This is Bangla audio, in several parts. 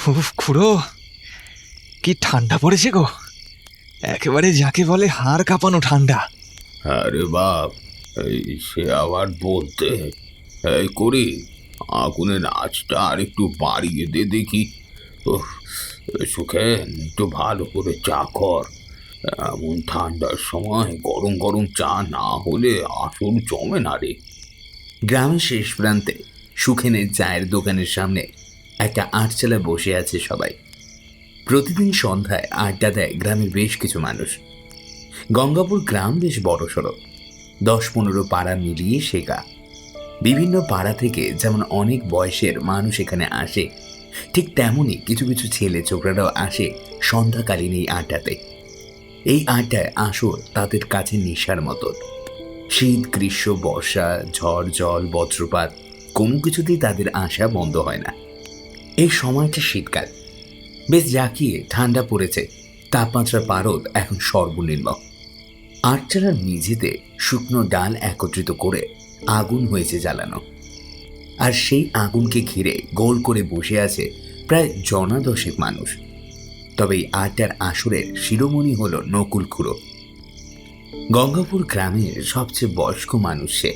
উফ খুড়ো, কি ঠান্ডা পড়েছে গো! একেবারে যাকে বলে হাড় কাঁপানো ঠান্ডা। আরে বাপ, এই সে আবার বলতে। এই করি, আগুনের আঁচটা আর একটু বাড়িয়ে দে দেখি। উফ, সুখেন, একটু ভালো করে চা কর। এমন ঠান্ডার সময় গরম গরম চা না হলে আসল জমে না রে। গ্রামের শেষ প্রান্তে সুখেনের চায়ের দোকানের সামনে একটা আটচালায় বসে আছে সবাই। প্রতিদিন সন্ধ্যায় আড্ডা দেয় গ্রামের বেশ কিছু মানুষ। গঙ্গাপুর গ্রাম বেশ বড়সড়, 10-15 পাড়া মিলিয়ে শেখা। বিভিন্ন পাড়া থেকে যেমন অনেক বয়সের মানুষ এখানে আসে, ঠিক তেমনই কিছু কিছু ছেলে ছোকরারাও আসে সন্ধ্যাকালীন এই আড্ডাতে। এই আড্ডায় আসর তাদের কাছে নেশার মতন। শীত, গ্রীষ্ম, বর্ষা, ঝড়, জল, বজ্রপাত, কোনো কিছুতেই তাদের আসা বন্ধ হয় না। এই সময়টা শীতকাল, বেশ জাঁকিয়ে ঠান্ডা পড়েছে। তাপমাত্রার পারদ এখন সর্বনিম্ন। আটচালার মেঝেতে শুকনো ডাল একত্রিত করে আগুন হয়েছে জ্বালানো, আর সেই আগুনকে ঘিরে গোল করে বসে আছে প্রায় জনা 10 মানুষ। তবে এই আড্ডার আসরের শিরোমণি হল নকুল খুড়ো। গঙ্গাপুর গ্রামের সবচেয়ে বয়স্ক মানুষ সে।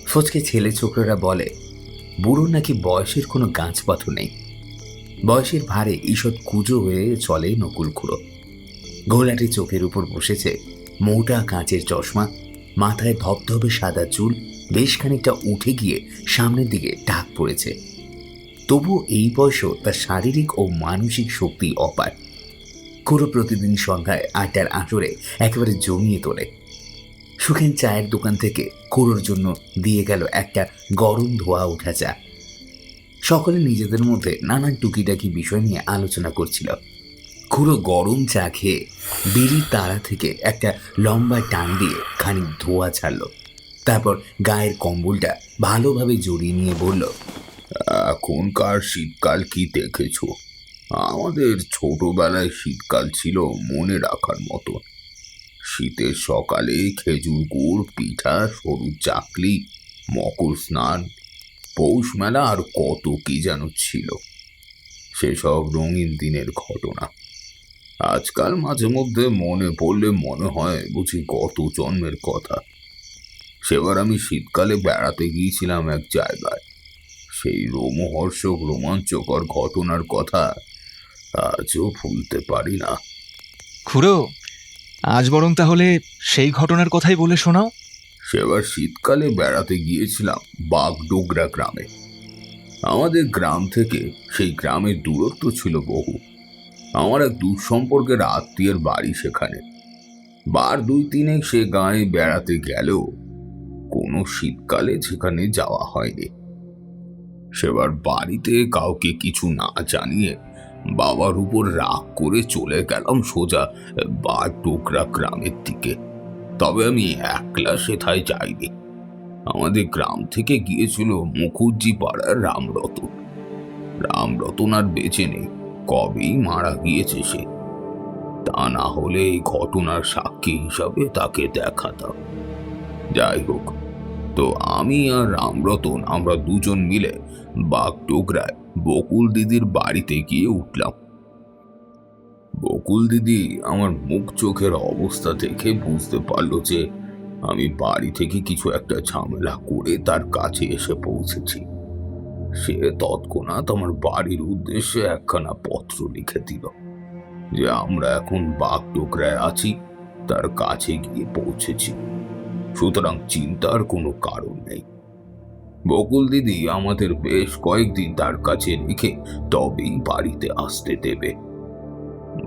ফচকে ছেলে ছোকরারা বলে বুড়ো নাকি বয়সের কোনো গাছপাথর নেই। বয়সের ভারে ঈষৎ কুঁজো হয়ে চলে নকুল খুড়ো। ঘোলাটে চোখের উপর বসেছে মোটা কাঁচের চশমা, মাথায় ধবধবে সাদা চুল বেশ খানিকটা উঠে গিয়ে সামনের দিকে ঢাক পড়েছে। তবুও এই বয়সও তার শারীরিক ও মানসিক শক্তি অপার। খুড়ো প্রতিদিন সন্ধ্যায় আড্ডার আসরে একেবারে জমিয়ে তোলে। সুখেন চায়ের দোকান থেকে খুড়োর জন্য দিয়ে গেল একটা গরম ধোয়া ওঠা চা। সকলে নিজেদের মধ্যে নানান টুকিটাকি বিষয় নিয়ে আলোচনা করছিল। খুড়ো গরম চা খেয়ে বিড়ির তাড়া থেকে একটা লম্বা টান দিয়ে খানিক ধোঁয়া ছাড়ল। তারপর গায়ের কম্বলটা ভালোভাবে জড়িয়ে নিয়ে বলল, এখনকার শীতকাল কি দেখেছ? আমাদের ছোটবেলায় শীতকাল ছিল মনে রাখার মতো। শীতের সকালে খেজুর গুড়, পিঠা, সরু চাকলি, মকর স্নান, পৌষ মেলা আর কত কি যেন ছিল। সেসব রঙিন দিনের ঘটনা আজকাল মাঝে মধ্যে মনে পড়লে মনে হয় বুঝি গত জন্মের কথা। সেবার আমি শীতকালে বেড়াতে গিয়েছিলাম এক জায়গায়। সেই রোমহর্ষক রোমাঞ্চকর ঘটনার কথা আজও ভুলতে পারি না। খুড়ো, আজ বরং তাহলে সেই ঘটনার কথাই বলে শোনাও। সেবার শীতকালে বেড়াতে গিয়েছিলাম বাগডোগরা গ্রামে। আমাদের গ্রাম থেকে সেই গ্রামের দূরত্ব ছিল বহু। আমার এক দূর সম্পর্কের আত্মীয়ের বাড়ি সেখানে। বার 2-3 সে গাঁয়ে বেড়াতে গেলেও কোনো শীতকালে সেখানে যাওয়া হয়নি। সেবার বাড়িতে কাউকে কিছু না জানিয়ে বাবার উপর রাগ করে চলে গেলাম সোজা বাগডোগরা গ্রামের দিকে। তবে আমি একলা সেথায় যাইনি। আমাদের গ্রাম থেকে গিয়েছিল মুখুজ্জি পাড়ার রামরতন। রামরতন আর বেঁচে নেই, কবেই মারা গিয়েছে সে। তা না হলে এই ঘটনার সাক্ষী হিসাবে তাকে দেখাতাম। যাই হোক, তো আমি আর রামরতন আমরা দুজন মিলে বাগডোগরায় বকুল দিদির বাড়িতে গিয়ে উঠলাম। বকুল দিদি আমার মুখ চোখের অবস্থা দেখে বুঝতে পারলো যে আমি বাড়ি থেকে কিছু একটা ঝামেলা করে তার কাছে এসে পৌঁছেছি। সে তৎক্ষণাৎ আমার বাড়ির উদ্দেশ্যে একখানা পত্র লিখে দিল যে আমরা এখন বাগডোগরায় আছি, তার কাছে গিয়ে পৌঁছেছি, সুতরাং চিন্তার কোনো কারণ নেই। বকুল দিদি আমাদের বেশ কয়েকদিন তার কাছে রেখে তবেই বাড়িতে আসতে দেবে।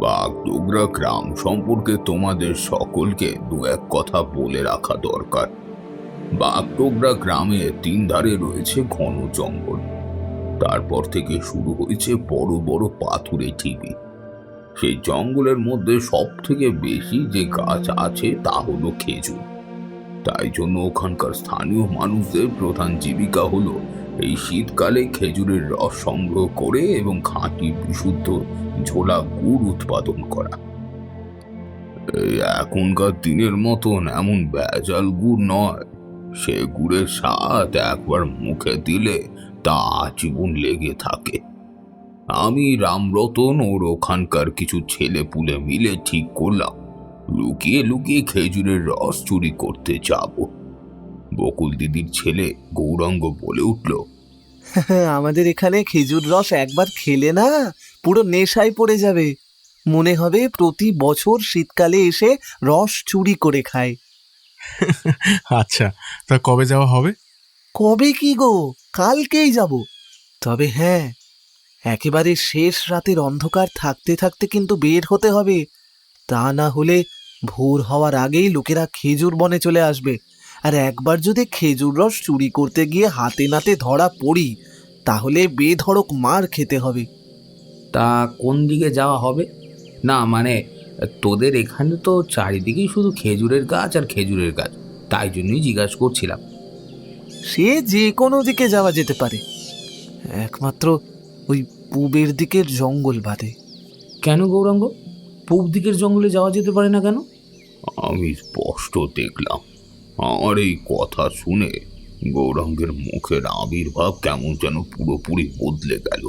বাগডোগরা গ্রাম সম্পর্কে তোমাদের সকলকে 2-1 কথা বলে রাখা দরকার। বাগডোগরা গ্রামে 3 ধারে রয়েছে ঘন জঙ্গল। তারপর থেকে শুরু হয়েছে বড় বড় পাথুরে ঢিবি। সেই জঙ্গলের মধ্যে সব থেকে বেশি যে গাছ আছে তা হলো খেজুর। তাই জন্য ওখানকার স্থানীয় মানুষদের প্রধান জীবিকা হলো এই শীতকালে খেজুরের রস সংগ্রহ করে এবং খাঁটি বিশুদ্ধ ঝোলা গুড় উৎপাদন করা। এই এখনকার দিনের মতন এমন ভেজাল গুড় নয়। সে গুড়ের স্বাদ একবার মুখে দিলে তা আজীবন লেগে থাকে। আমি রামরতন ওর ওখানকার কিছু ছেলে পুলে মিলে ঠিক করলাম লুকিয়ে লুকিয়ে খেজুরের রস চুরি করতে যাব। বকুল দিদির ছেলে গৌরাঙ্গ বলে উঠল, আমাদের এখানে খেজুর রস একবার খেলে না পুরো নেশায় পড়ে যাবে। মনে হবে প্রতি বছর শীতকালে এসে রস চুরি করে খায়। আচ্ছা, তা কবে যাওয়া হবে? কবে কি গো, কালকেই যাব। তবে হ্যাঁ, একেবারে শেষ রাতের অন্ধকার থাকতে থাকতে কিন্তু বের হতে হবে। তা না হলে ভোর হওয়ার আগেই লোকেরা খেজুর বনে চলে আসবে। আর একবার যদি খেজুর রস চুরি করতে গিয়ে হাতে নাতে ধরা পড়ি, তাহলে বেধড়ক মার খেতে হবে। তা কোন দিকে যাওয়া হবে? না মানে তোদের এখানে তো চারিদিকেই শুধু খেজুরের গাছ আর খেজুরের গাছ, তাই জন্যই জিজ্ঞাসা করছিলাম। সে যে কোনো দিকে যাওয়া যেতে পারে, একমাত্র ওই পূবের দিকের জঙ্গল বাদে। কেন গৌরাঙ্গ, পূব দিকের জঙ্গলে যাওয়া যেতে পারে না কেন? আমি স্পষ্ট দেখলাম। আমার এই কথা শুনে গৌরাঙ্গের মুখের আবির্ভাব কেমন যেন পুরোপুরি বদলে গেল,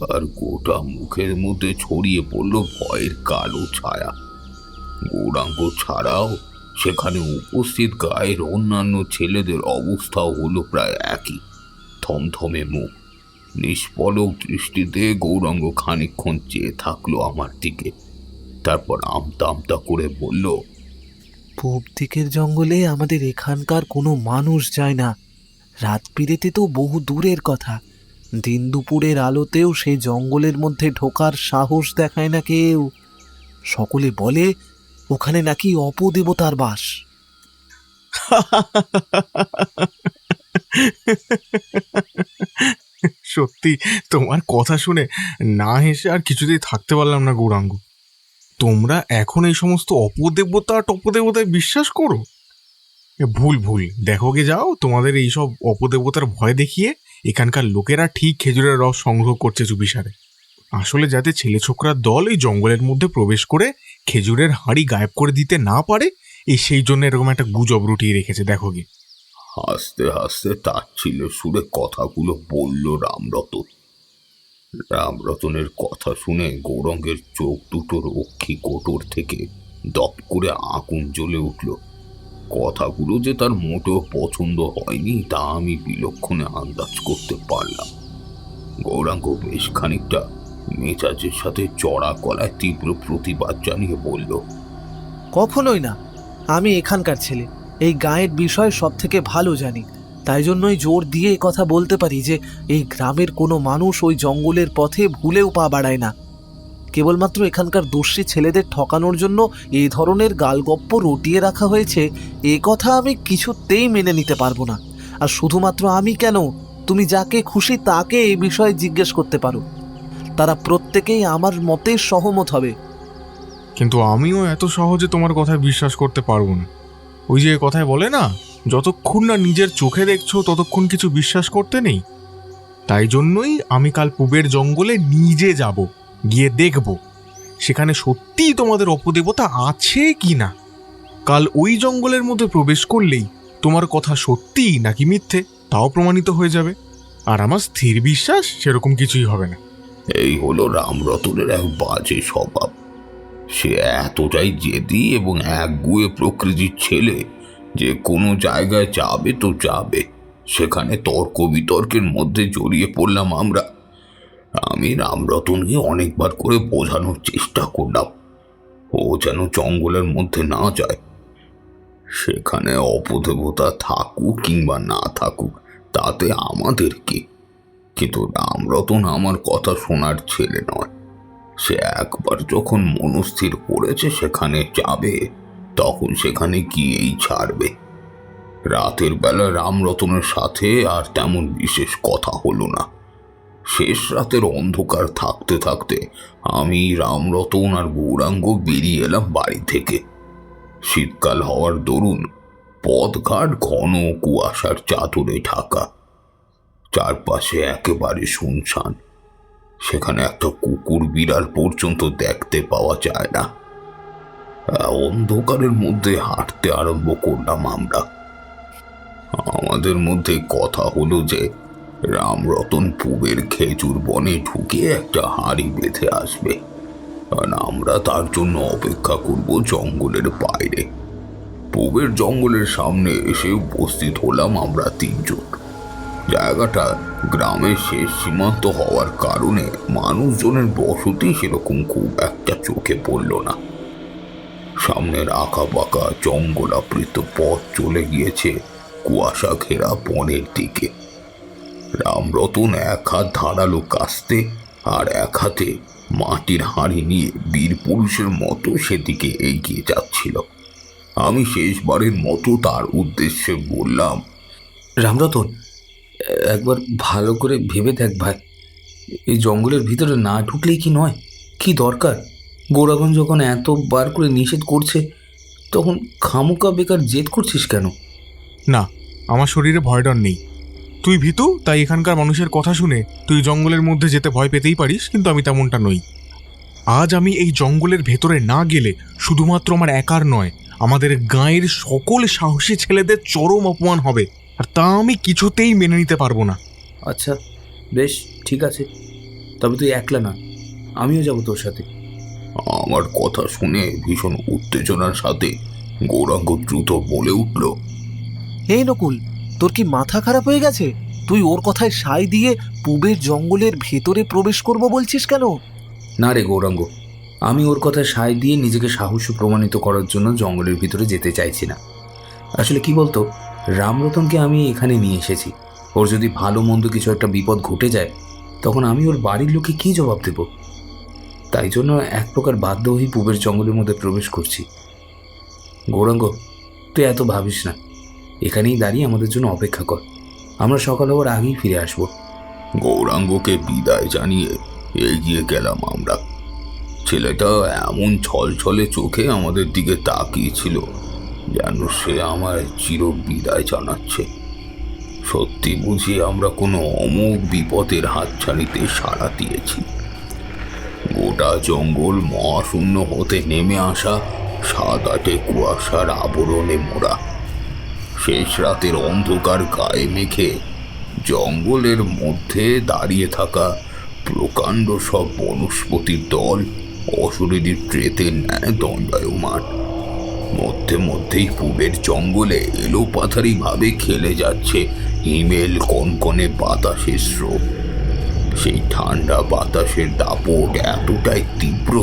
আর গোটা মুখের মধ্যে ছড়িয়ে পড়ল ভয়ের কালো ছায়া। গৌরাঙ্গ ছাড়াও সেখানে উপস্থিত গায়ের অন্যান্য ছেলেদের অবস্থাও হলো প্রায় একই। থমথমে মুখ, নিষ্পলক দৃষ্টিতে গৌরাঙ্গ খানিকক্ষণ চেয়ে থাকলো আমার দিকে, তারপর আমতা আমতা করে বলল, পূব দিকের জঙ্গলে আমাদের এখানকার কোনো মানুষ যায় না। রাত বিরেতে তো বহু দূরের কথা, দিন দুপুরের আলোতেও সেই জঙ্গলের মধ্যে ঢোকার সাহস দেখায় না কেউ। সকলে বলে ওখানে নাকি অপদেবতার বাস। সত্যি তোমার কথা শুনে না হেসে আর কিছুতেই থাকতে পারলাম না গৌরাঙ্গ। তোমরা এখন এই সমস্ত অপদেবতা টপদেবতায় বিশ্বাস করো? ভুল ভুল, দেখো গে যাও, তোমাদের এইসব অপদেবতার ভয় দেখিয়ে এখানকার লোকেরা ঠিক খেজুরের রস সংগ্রহ করছে চুপিসারে। আসলে যাতে ছেলে ছোকরার দল এই জঙ্গলের মধ্যে প্রবেশ করে খেজুরের হাঁড়ি গায়েব করে দিতে না পারে, সেই জন্য এরকম একটা গুজব রটিয়ে রেখেছে। দেখো গে। হাসতে হাসতে তাচ্ছিল্যের সুরে কথাগুলো বলল রামরতন। রামরতনের কথা শুনে গৌরাঙ্গের চোখ দুটোর অক্ষি কোটর থেকে দপ করে আগুন জ্বলে উঠল। কথাগুলো যে তার মোটেও পছন্দ হয়নি তা আমি বিলক্ষণে আন্দাজ করতে পারলাম। গৌরাঙ্গ বেশ খানিকটা মেজাজের সাথে চড়া গলায় তীব্র প্রতিবাদ জানিয়ে বলল, কখনোই না, আমি এখানকার ছেলে, এই গায়ের বিষয় সব থেকে ভালো জানি। তাই জন্যই জোর দিয়ে কথা বলতে পারি যে এই গ্রামের কোনো মানুষ ওই জঙ্গলের পথে ভুলেও পা বাড়ায় না। কেবলমাত্র এখানকার দোষী ছেলেদের ঠকানোর জন্য এই ধরনের গালগপ্প রটিয়ে রাখা হয়েছে, এ কথা আমি কিছুতেই মেনে নিতে পারবো না। আর শুধুমাত্র আমি কেন, তুমি যাকে খুশি তাকে এই বিষয়ে জিজ্ঞেস করতে পারো, তারা প্রত্যেকেই আমার মতে সহমত হবে। কিন্তু আমিও এত সহজে তোমার কথায় বিশ্বাস করতে পারবো না। ওই যে কথায় বলে না, যতক্ষণ না নিজের চোখে দেখছো ততক্ষণ কিছু বিশ্বাস করতে নেই। তাই জন্যই আমি কাল পূবের জঙ্গলে নিজে যাব, গিয়ে দেখব সেখানে সত্যিই তোমাদের অপদেবতা আছে কি না। কাল ওই জঙ্গলের মধ্যে প্রবেশ করলেই তোমার কথা সত্যি নাকি মিথ্যে তাও প্রমাণিত হয়ে যাবে। আর আমার স্থির বিশ্বাস সেরকম কিছুই হবে না। এই হলো রামরতনের এক বাজে স্বভাব। সে এতটাই জেদি এবং একগুঁয়ে প্রকৃতির ছেলে যে কোনো জায়গায় যাবে তো যাবে। সেখানে তর্ক বিতর্কের মধ্যে জড়িয়ে পড়লাম আমরা। আমি রামরতনকে অনেকবার করে বোঝানোর চেষ্টা করলাম ও যেন জঙ্গলের মধ্যে না যায়। সেখানে অপদেবতা থাকুক কিংবা না থাকুক তাতে আমাদের কি। কিন্তু রামরতন আমার কথা শোনার ছেলে নয়। সে একবার যখন মনস্থির করেছে সেখানে যাবে, তখন সেখানে গিয়েই ছাড়বে। রাতের বেলা রামরতনের সাথে আর তেমন বিশেষ কথা হলো না। শেষ রাতের অন্ধকার থাকতে থাকতে আমি, রামরতন আর গৌরাঙ্গ বেরিয়ে এলাম বাড়ি থেকে। শীতকাল হওয়ার দরুন পথঘাট ঘন কুয়াশার চাদরে ঢাকা, চারপাশে একেবারে শুনশান। সেখানে একটা কুকুর বিড়াল পর্যন্ত দেখতে পাওয়া যায় না। অন্ধকারের মধ্যে হাঁটতে আরম্ভ করলাম আমরা। আমাদের মধ্যে কথা হলো যে রামরতন পূবের খেজুর বনে ঢুকে একটা হাঁড়ি বেঁধে আসবে, আর আমরা তার জন্য অপেক্ষা করব জঙ্গলের বাইরে। পূবের জঙ্গলের সামনে এসে উপস্থিত হলাম আমরা তিনজন। জায়গাটা গ্রামের শেষ সীমান্ত হওয়ার কারণে মানুষজনের বসতি সেরকম খুব একটা চোখে পড়ল না। সামনের আঁকা বাঁকা জঙ্গলাবৃত পথ চলে গিয়েছে কুয়াশা ঘেরা বনের দিকে। রামরতন এক হাত ধারালো কাস্তে আর এক হাতে মাটির হাঁড়ি নিয়ে বীর পুরুষের মতো সেদিকে এগিয়ে যাচ্ছিল। আমি শেষবারের মতো তার উদ্দেশ্যে বললাম, রামরতন, একবার ভালো করে ভেবে দেখ ভাই, এই জঙ্গলের ভিতরে না ঢুকলেই কি নয়? কি দরকার? গোড়াগঞ্জ যখন এতবার করে নিষেধ করছে, তখন খামোকা বেকার জেদ করছিস কেন? না, আমার শরীরে ভয় ডর নেই। তুই ভীতু, তাই এখানকার মানুষের কথা শুনে তুই জঙ্গলের মধ্যে যেতে ভয় পেতেই পারিস, কিন্তু আমি তেমনটা নই। আজ আমি এই জঙ্গলের ভেতরে না গেলে শুধুমাত্র আমার একার নয়, আমাদের গাঁয়ের সকল সাহসী ছেলেদের চরম অপমান হবে, আর তা আমি কিছুতেই মেনে নিতে পারবো না। আচ্ছা বেশ, ঠিক আছে, তবে তুই একলা না, আমিও যাব তোর সাথে। আমার কথা শুনে ভীষণ উত্তেজনার সাথে গৌরাঙ্গ দ্রুত বলে উঠল, এই নকুল, তোর কি মাথা খারাপ হয়ে গেছে? তুই ওর কথায় সায় দিয়ে পূবের জঙ্গলের ভেতরে প্রবেশ করব বলছিস কেন? না রে গৌরাঙ্গ, আমি ওর কথায় সায় দিয়ে নিজেকে সাহসী প্রমাণিত করার জন্য জঙ্গলের ভিতরে যেতে চাইছি না। আসলে কি বলতো, রামরতনকে আমি এখানে নিয়ে এসেছি। ওর যদি ভালো মন্দ কিছু একটা বিপদ ঘটে যায়, তখন আমি ওর বাড়ির লোকে কী জবাব দেব? তাই জন্য এক প্রকার বাধ্য হয়ে পূবের জঙ্গলের মধ্যে প্রবেশ করছি। গৌরাঙ্গ, তুই এত ভাবিস না, এখানেই দাঁড়িয়ে আমাদের জন্য অপেক্ষা কর, আমরা সকাল হওয়ার আগেই ফিরে আসবো। গৌরাঙ্গকে বিদায় জানিয়ে এগিয়ে গেলাম আমরা। ছেলেটা এমন ছলছলে চোখে আমাদের দিকে তাকিয়েছিল যেন সে আমার চির বিদায় জানাচ্ছে। সত্যি বুঝি আমরা কোনো অমোঘ বিপদের হাতছানিতে সাড়া দিয়েছি। গোটা জঙ্গল মহাশূন্য হতে নেমে আসা সাদাটে কুয়াশার আবরণে মোড়া। শেষ রাতের অন্ধকার গায়ে মেখে জঙ্গলের মধ্যে দাঁড়িয়ে থাকা প্রকাণ্ড সব বনস্পতির দল অশরীরী প্রেতের ন্যায় দণ্ডায়মান। মধ্যে মধ্যেই পূবের জঙ্গলে এলোপাথারি ভাবে খেলে যাচ্ছে হিমেল কনকনে বাতাসের স্রোত। সেই ঠান্ডা বাতাসের দাপট এতটাই তীব্র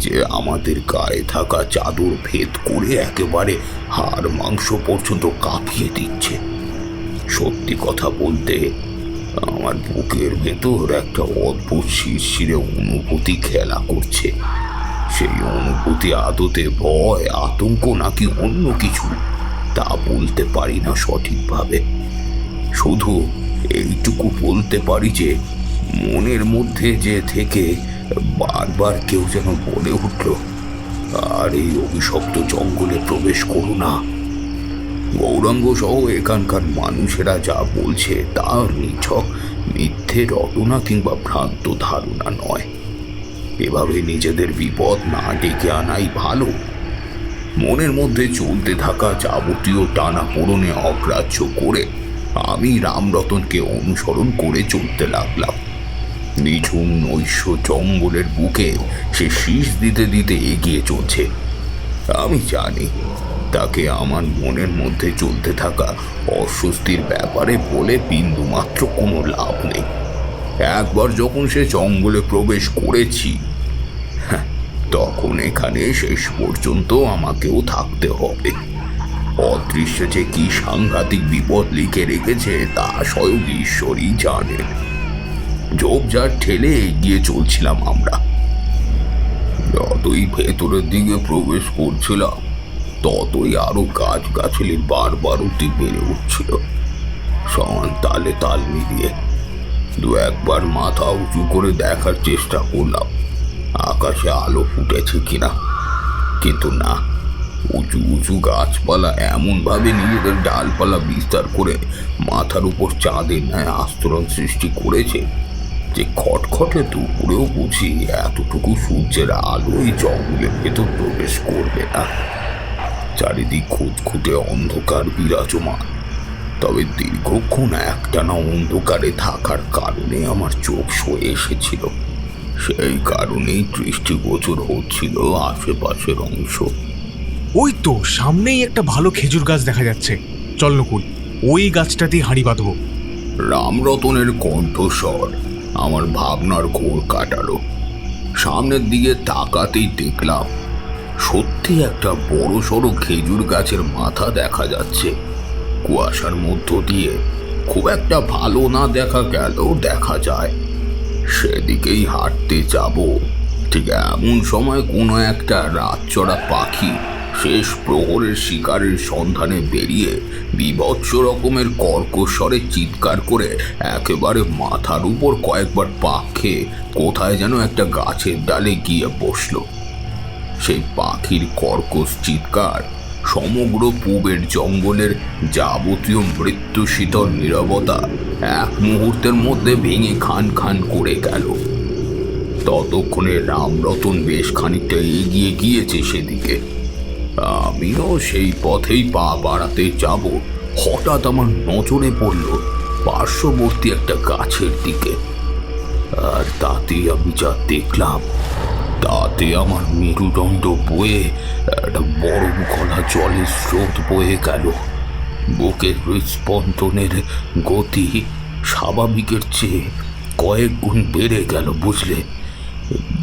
যে আমাদের গায়ে থাকা চাদর ভেদ করে একেবারে হাড় মাংস পর্যন্ত কাঁপিয়ে দিচ্ছে। সত্যি কথা বলতে আমার বুকের ভেতর একটা অদ্ভুত শিরশিরে অনুভূতি খেলা করছে। সেই অনুভূতি আদতে ভয়, আতঙ্ক নাকি অন্য কিছু তা বলতে পারি না সঠিকভাবে। শুধু এইটুকু বলতে পারি যে মনের মধ্যে যে থেকে বারবার কেউ যেন বলে উঠল, আর এই অভিশপ্ত জঙ্গলে প্রবেশ করো না। গৌরাঙ্গ সহ এখানকার মানুষেরা যা বলছে তা নিছক মিথ্যে রটনা কিংবা ভ্রান্ত ধারণা নয়। এভাবে নিজেদের বিপদ না ডেকে আনাই ভালো। মনের মধ্যে চলতে থাকা যাবতীয় টানাপোড়েনে অগ্রাহ্য করে আমি রামরতনকে অনুসরণ করে চলতে লাগলাম। নিঝুম নৈশ জঙ্গলের বুকে সে শীষ দিতে দিতে এগিয়ে চলছে। আমি জানি তাকে আমার মনের মধ্যে চলতে থাকা অস্বস্তির ব্যাপারে বলে বিন্দুমাত্র কোনো লাভ নেই। একবার যখন সে জঙ্গলে প্রবেশ করেছি, তখন এখানে শেষ পর্যন্ত আমাকেও থাকতে হবে। অদৃশ্য যে কি সাংঘাতিক বিপদ লিখে রেখেছে তা স্বয়ং ঈশ্বরই জানেন। ঝোপঝাড় ঠেলে এগিয়ে চলছিলাম আমরা। যতই ভেতরের দিকে প্রবেশ করছিলাম, ততই আরো গাছগাছালির বারবারতি বেড়ে উঠছিল। সমান তালে তাল মিলিয়ে দু একবার মাথা উঁচু করে দেখার চেষ্টা করলাম আকাশে আলো ফুটেছে কিনা, কিন্তু না। উঁচু উঁচু গাছপালা এমনভাবে নিজেদের ডালপালা বিস্তার করে মাথার উপর চাঁদের ন্যায় আস্তরণ সৃষ্টি করেছে যে খটখটে দুপুরেও বুঝি এতটুকু সূর্যের আলোই জঙ্গলের ভেতর প্রবেশ করবে না। চারিদিক খুঁতখুঁতে অন্ধকার বিরাজমান। তবে দীর্ঘক্ষণ একটানা অন্ধকারে থাকার কারণে আমার চোখ সয়ে এসেছিল। সেই কারণেই দৃষ্টিগোচর হচ্ছিল আশেপাশের অংশ। ওই তো সামনেই একটা ভালো খেজুর গাছ দেখা যাচ্ছে, চল নকুল ওই গাছটাতেই হাঁড়ি বাঁধবো। রামরতনের কণ্ঠস্বর আমার ভাবনার ঘোর কাটালো। সামনের দিকে তাকাতেই দেখলাম সত্যি একটা বড় সড়ো খেজুর গাছের মাথা দেখা যাচ্ছে। কুয়াশার মধ্য দিয়ে খুব একটা ভালো না দেখা গেলেও দেখা যায়। সেদিকেই হাঁটতে যাব, ঠিক এমন সময় কোনো একটা রাতচরা পাখি শেষ প্রহরের শিকারের সন্ধানে বেরিয়ে বীভৎস রকমের কর্কশ্বরে চিৎকার করে একেবারে মাথার উপর কয়েকবার পাক খেয়ে কোথায় যেন একটা গাছের ডালে গিয়ে বসল। সেই পাখির কর্কশ চিৎকার সমগ্র পূবের জঙ্গলের যাবতীয় মৃত্যুশীতল নীরবতা এক মুহূর্তের মধ্যে ভেঙে খান খান করে গেল। ততক্ষণে রামরতন বেশ খানিকটা এগিয়ে গিয়েছে সেদিকে। আমিও সেই পথেই পা বাড়াতে যাব, হঠাৎ আমার নজরে পড়ল পার্শ্ববর্তী একটা গাছের দিকে। আর তাতে আমি যা দেখলাম তাতে আমার মেরুদণ্ড বয়ে একটা বরফ গলা জলের স্রোত বয়ে গেল। বুকের হৃদস্পন্দনের গতি স্বাভাবিকের চেয়ে কয়েক গুণ বেড়ে গেল বুঝলে।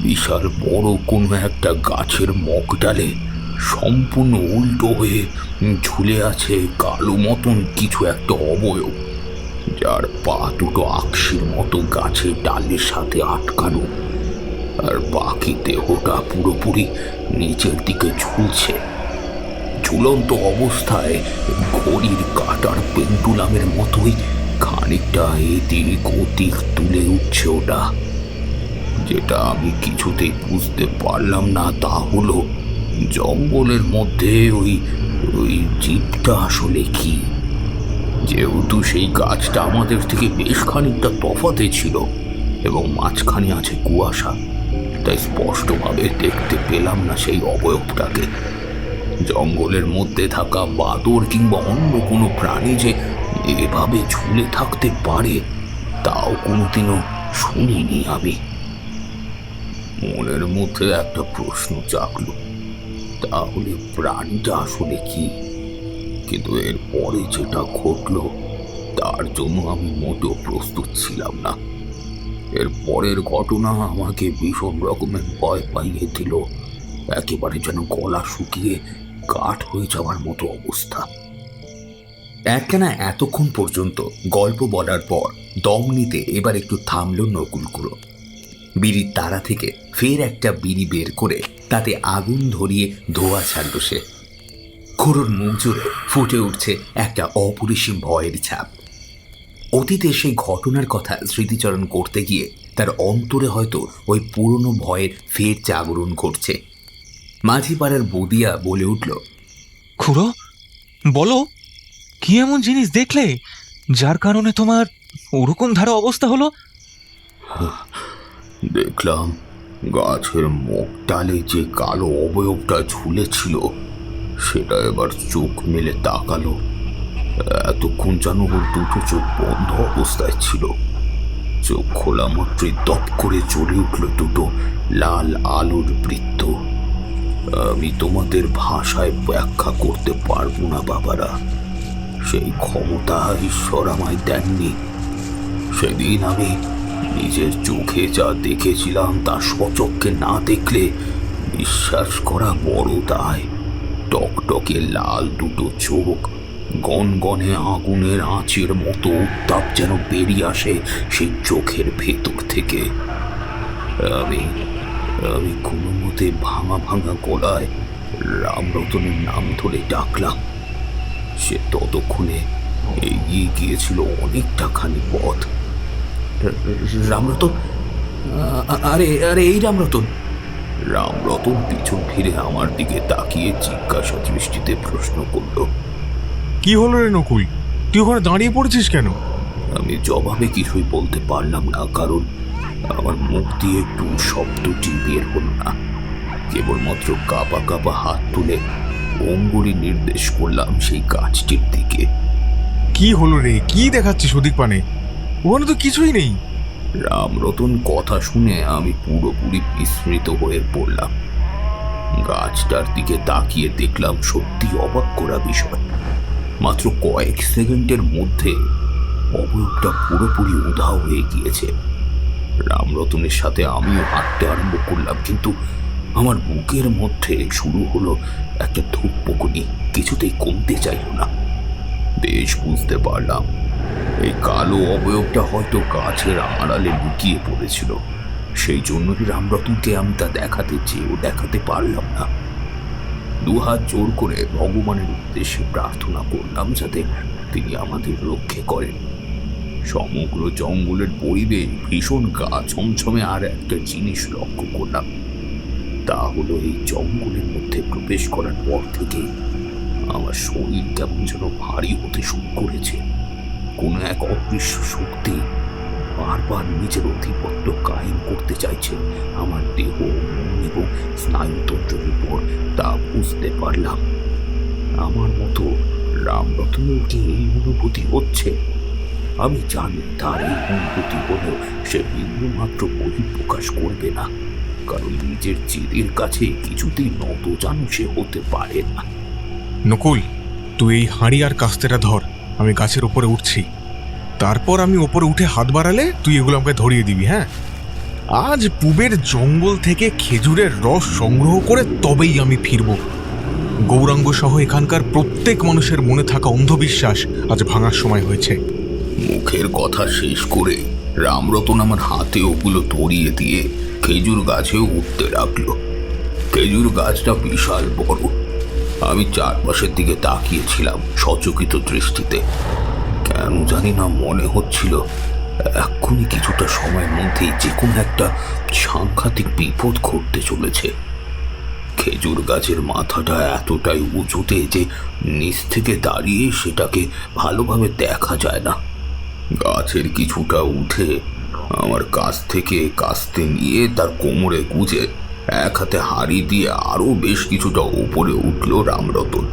বিশাল বড় কোনো একটা গাছের মগডালে সম্পূর্ণ উল্টো হয়ে ঝুলে আছে কালো মতন কিছু একটা অবয়ব, যার পা দুটো আকশির মতো গাছের ডালের সাথে আটকানো, আর বাকি দেহটা পুরোপুরি নিচের দিকে ঝুলছে। ঝুলন্ত অবস্থায় ঘড়ির কাঁটার পেন্ডুলামের মতোই খানিকটা এদিক ওদিক তুলে উঠছে ওটা। যেটা আমি কিছুতেই বুঝতে পারলাম না তা হলো জঙ্গলের মধ্যে ওই ওই জীবটা আসলে কি। যেহেতু সেই গাছটা আমাদের থেকে বেশ খানিকটা তফাতে ছিল এবং মাঝখানে আছে কুয়াশা, তাই স্পষ্টভাবে দেখতে পেলাম না সেই অবয়বটাকে। জঙ্গলের মধ্যে থাকা বাদর কিংবা অন্য কোনো প্রাণী যে এভাবে ঝুলে থাকতে পারে তাও কোনোদিনও শুনিনি আমি। মনের মধ্যে একটা প্রশ্ন জাগলো, তাহলে প্রাণীটা আসলে কি? কিন্তু এর পরে যেটা ঘটলো তার জন্য আমি মোটেও প্রস্তুত ছিলাম না। এর পরের ঘটনা আমাকে ভীষণ রকমের ভয় পাইয়ে দিল, একেবারে যেন গলা শুকিয়ে কাঠ হয়ে যাওয়ার মতো অবস্থা। একটানা এতক্ষণ পর্যন্ত গল্প বলার পর দম নিতে এবার একটু থামল নকুলকুড়ো। বিড়ির তারা থেকে ফের একটা বিড়ি বের করে তাতে আগুন ধরিয়ে ধোঁয়া ছাড়ল সে। খুড়োর মুখ জুড়ে ফুটে উঠছে একটা অপরিসীম ভয়ের ছাপ। অতীতে সেই ঘটনার কথা স্মৃতিচরণ করতে গিয়ে তার অন্তরে হয়তো ওই পুরনো ভয়ের ফের জাগরণ ঘটছে। মাঝিপাড়ার বদিয়া বলে উঠল, খুড়ো বলো, কি এমন জিনিস দেখলে যার কারণে তোমার ওরকম ধারা অবস্থা হলো? দেখলাম গাছের মুখ ডালে যে কালো অবয়বটা ঝুলেছিল সেটা এবার চোখ মেলে তাকালো। এতক্ষণ যেন ওর দুটো চোখ বন্ধ অবস্থায় ছিল। চোখ খোলা মাত্রই দপ করে জ্বলে উঠল দুটো লাল আলোর বৃত্ত। আমি তোমাদের ভাষায় ব্যাখ্যা করতে পারবো না বাবারা, সেই ক্ষমতা ঈশ্বর আমায় দেননি। সেদিন আমি নিজের চোখে যা দেখেছিলাম তা স্বচক্ষে না দেখলে বিশ্বাস করা বড় দায়। টকটকে লাল দুটো চোখ, গনগনে আগুনের আঁচের মতো উত্তাপ যেন বেরিয়ে আসে সেই চোখের ভেতর থেকে। আমি আমি কোনো মতে ভাঙা ভাঙা গলায় রামরতনের নাম ধরে ডাকলাম। সে ততক্ষণে এগিয়ে গিয়েছিল অনেকটা খানি পথ। রামরতন, আরে আরে এই রামরতন। রামরতন পিছন ফিরে আমার দিকে তাকিয়ে জিজ্ঞাসা দৃষ্টিতে প্রশ্ন করল, কি হলো রে নকুল, তুই ওখানে দাঁড়িয়ে পড়েছিস কেন? আমি জবাবে কিছুই বলতে পারলাম না, কারণ আমার মুখ দিয়ে একটু শব্দটি বের হল না। কেবলমাত্র কাঁপা কাঁপা হাত তুলে অঙ্গুলি নির্দেশ করলাম সেই গাছটির দিকে। কি হলো রে? কি দেখাচ্ছিস ওদিক পানে? ওখানে তো কিছুই নেই। রামরতন কথা শুনে আমি পুরোপুরি বিস্মৃত হয়ে পড়লাম। গাছটার দিকে তাকিয়ে দেখলাম সত্যি অবাক করা বিষয়। মাত্র কয়েক সেকেন্ডের মধ্যে অবয়বটা পুরোপুরি উধাও হয়ে গিয়েছে। রামরতনের সাথে আমিও হাঁটতে আরম্ভ করলাম, কিন্তু আমার বুকের মধ্যে শুরু হলো একটা ধূপপকুনি, কিছুতেই কমতে চাইল না। বেশ বুঝতে পারলাম এই কালো অবয়বটা হয়তো গাছের আড়ালে লুকিয়ে পড়েছিল। সেই জন্যই রামরতনকে আমি তা দেখাতে চেয়েও দেখাতে পারলাম না। দুহাত জোর করে ভগবানের উদ্দেশ্যে প্রার্থনা করলাম যাতে তিনি আমাদের রক্ষে করেন। সমগ্র জঙ্গলের পরিবেশ ভীষণ গা ছমছমে। আর একটা জিনিস লক্ষ্য করলাম, তা হলো এই জঙ্গলের মধ্যে প্রবেশ করার পর থেকে আমার শরীর কেমন যেন ভারী হতে শুরু করেছে। কোনো এক অদৃশ্য শক্তি বারবার নিজের আধিপত্য কায়েম করতে চাইছে আমার দেহ, মন এবং স্নায়ুতন্ত্রের উপর, তা বুঝতে পারলাম। আমার মতো রামরতনের কি এই অনুভূতি হচ্ছে? আমি জানি তার এই অনুভূতি হলেও সে বিন্দুমাত্র বহিঃপ্রকাশ করবে না, কারণ নিজের জেদের কাছে কিছুতেই নত জানু সে হতে পারে না। নকুল, তুই এই হাঁড়ি আর কাস্তেটা ধর, আমি গাছের উপরে উঠছি। তারপর আমি ওপরে উঠে হাত বাড়ালে তুই এগুলো আমাকে ধরিয়ে দিবি। হ্যাঁ, আজ পূবের জঙ্গল থেকে খেজুরের রস সংগ্রহ করে তবেই আমি ফিরব। গৌরাঙ্গ সহ এখানকার প্রত্যেক মানুষের মনে থাকা অন্ধবিশ্বাস আজ ভাঙার সময় হয়েছে। মুখের কথা শেষ করে রামরতন আমার হাতে ওগুলো ধরিয়ে দিয়ে খেজুর গাছেও উঠতে রাখলো। খেজুর গাছটা বিশাল বড়। আমি চারপাশের দিকে তাকিয়েছিলাম সচকিত দৃষ্টিতে। কেন জানি না মনে হচ্ছিল এক্ষুনি কিছুটা সময়ের মধ্যেই যে কোনো একটা সাংঘাতিক বিপদ ঘটতে চলেছে। খেজুর গাছের মাথাটা এতটাই উঁচুতে যে নিচ থেকে দাঁড়িয়ে সেটাকে ভালোভাবে দেখা যায় না। গাছের কিছুটা উঠে আমার কাছ থেকে কাস্তে নিয়ে তার কোমরে গুজে এক হাতে হাঁড়ি দিয়ে আরও বেশ কিছুটা উপরে উঠল রামরতন।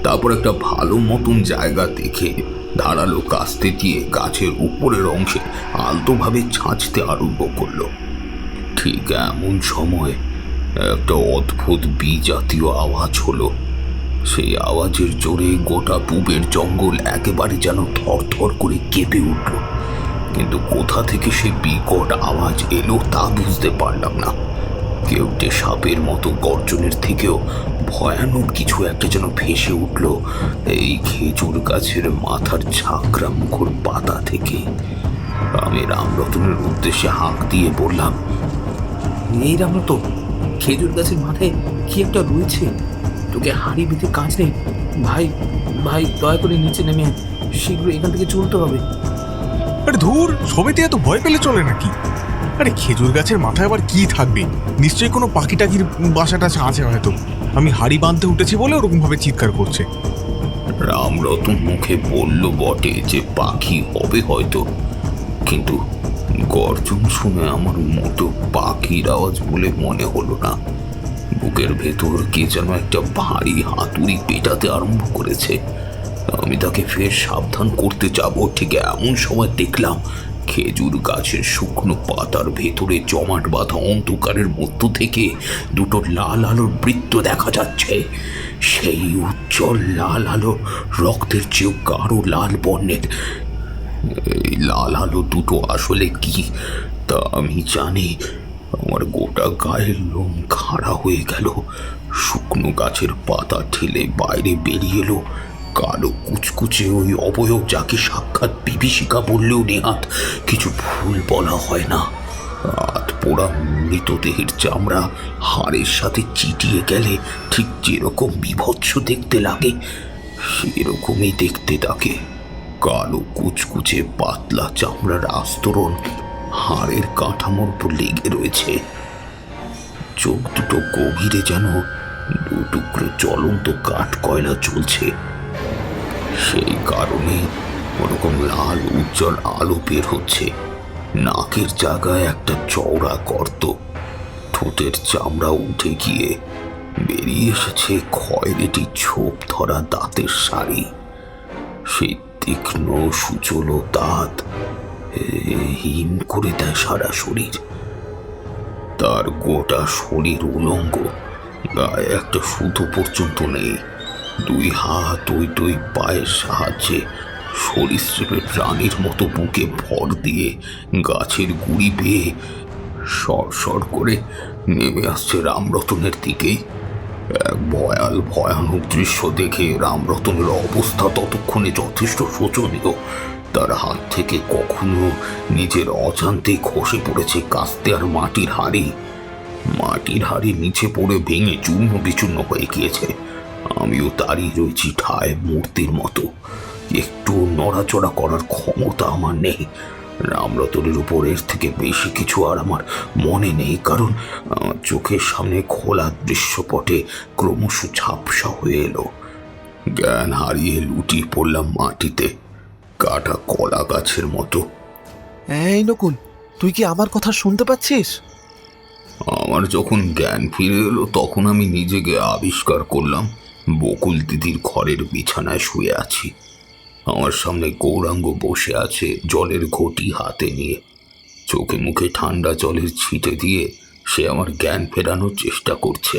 তারপর একটা ভালো মতন জায়গা দেখে ধারালো কাস্তে দিয়ে গাছের উপরের অংশে আলতোভাবে ছাঁচতে আরম্ভ করলো। ঠিক এমন সময় একটা অদ্ভুত বিজাতীয় আওয়াজ হলো। সেই আওয়াজের জোরে গোটা পূবের জঙ্গল একেবারে যেন থরথর করে কেঁপে উঠল, কিন্তু কোথা থেকে সে বিকট আওয়াজ এলো তা বুঝতে পারলাম না। কেউটে সাপের মতো গর্জনের থেকেও ভয়ানক কিছু একটা যেন ভেসে উঠল এই খেজুর গাছের মাথার ঝাঁকড়া মুখর পাতা থেকে। আমি রামরতনের উদ্দেশ্যে হাঁক দিয়ে বললাম, এই রামরতন, খেজুর গাছের মাথায় কি একটা রয়েছে। তোকে হাঁড়ি বেঁধে কাজ নেই ভাই। ভাই দয়া করে নিচে নেমে শীঘ্র এখান থেকে চলতে হবে। আরে ধুর, সবেতে এত ভয় পেলে চলে নাকি? আরে খেজুর গাছের মাথায় আবার কি থাকবে? নিশ্চয়ই কোনো পাখি টাকির বাসাটা আছে হয়তো। আমি হাড়ি বাঁধতে উঠেছি বলে ওরকম ভাবে চিৎকার করছে। রামরতন মুখে বলল বটে যে পাখি হবে হয়তো, কিন্তু গর্জন শুনে আমার মতো পাখির আওয়াজ বলে মনে হলো না। বুকের ভেতর কে যেন একটা ভারী হাতুড়ি পেটাতে আরম্ভ করেছে। আমি তাকে ফের সাবধান করতে যাব, ঠিক এমন সময় দেখলাম খেজুর গাছের শুকনো পাতার ভেতরে জমাট বাঁধা অন্ধকারের মধ্য থেকে দুটো লাল আলোর বৃত্ত দেখা যাচ্ছে। সেই উজ্জ্বল লাল আলো রক্তের চেয়েও গাঢ় লাল বর্ণের। এই লাল আলো দুটো আসলে কি তা আমি জানি। আমার গোটা গায়ের লোম খাড়া হয়ে গেল। শুকনো গাছের পাতা ঠেলে বাইরে বেরিয়ে এলো কালো কুচকুচে ওই অবয়ব, যাকে সাক্ষাৎ বিভীষিকা বললেও নেহাত কিছু ভুল বলা হয় না। হাত পোড়া মৃতদেহের চামড়া হাড়ের সাথে চিটিয়ে গেলে ঠিক যেরকম বিভৎস দেখতে লাগে সেরকমই দেখতে তাকে। কালো কুচকুচে পাতলা চামড়ার আস্তরণ হাড়ের কাঠামোর উপর লেগে রয়েছে। চোখ দুটো গভীরে যেন দু টুকরো জ্বলন্ত কাঠ কয়লা চলছে। সেই কারণে ওরকম লাল উজ্জ্বল আলো বের হচ্ছে। নাকের জায়গায় একটা চওড়া গর্ত। ঠোঁটের চামড়া উঠে গিয়ে বেরিয়ে এসেছে খয়েরিটি ছোপ ধরা দাঁতের সারি। সেই তীক্ষ্ণ সুচলো দাঁত হিম করে দেয় সারা শরীর। তার গোটা শরীর উলঙ্গ, গায়ে একটা সুতো পর্যন্ত নেই। দুই হাত ওই দুই পায়ের সাহায্যে সরীসৃপের প্রাণীর মতো বুকে ভর দিয়ে গাছের গুড়ি বেয়ে সর করে নেমে আসছে রামরতনের দিকেই। এক ভয়ানক দৃশ্য দেখে রামরতনের অবস্থা ততক্ষণে যথেষ্ট শোচনীয়। তার হাত থেকে কখনো নিজের অজান্তেই খসে পড়েছে কাস্তে আর মাটির হাড়ি নিচে পড়ে ভেঙে চূর্ণ বিচূর্ণ হয়ে গিয়েছে। আমিও তারই রয়েছি ঠায় মূর্তির মতো। একটু নড়াচড়া করার ক্ষমতা আমার নেই। রামরতনের উপর এর থেকে বেশি কিছু আর আমার মনে নেই, কারণ আমার চোখের সামনে খোলা দৃশ্যপটে ক্রমশ ঝাপসা হয়ে এলো। জ্ঞান হারিয়ে লুটিয়ে পড়লাম মাটিতে, কাটা কলা গাছের মতো। এই নকুল, তুই কি আমার কথা শুনতে পাচ্ছিস? আমার যখন জ্ঞান ফিরে এলো তখন আমি নিজেকে আবিষ্কার করলাম বকুল দিদির ঘরের বিছানায় শুয়ে আছি। আমার সামনে গৌরাঙ্গ বসে আছে জলের ঘটি হাতে নিয়ে। চোখে মুখে ঠান্ডা জলের ছিটে দিয়ে সে আমার জ্ঞান ফেরানোর চেষ্টা করছে।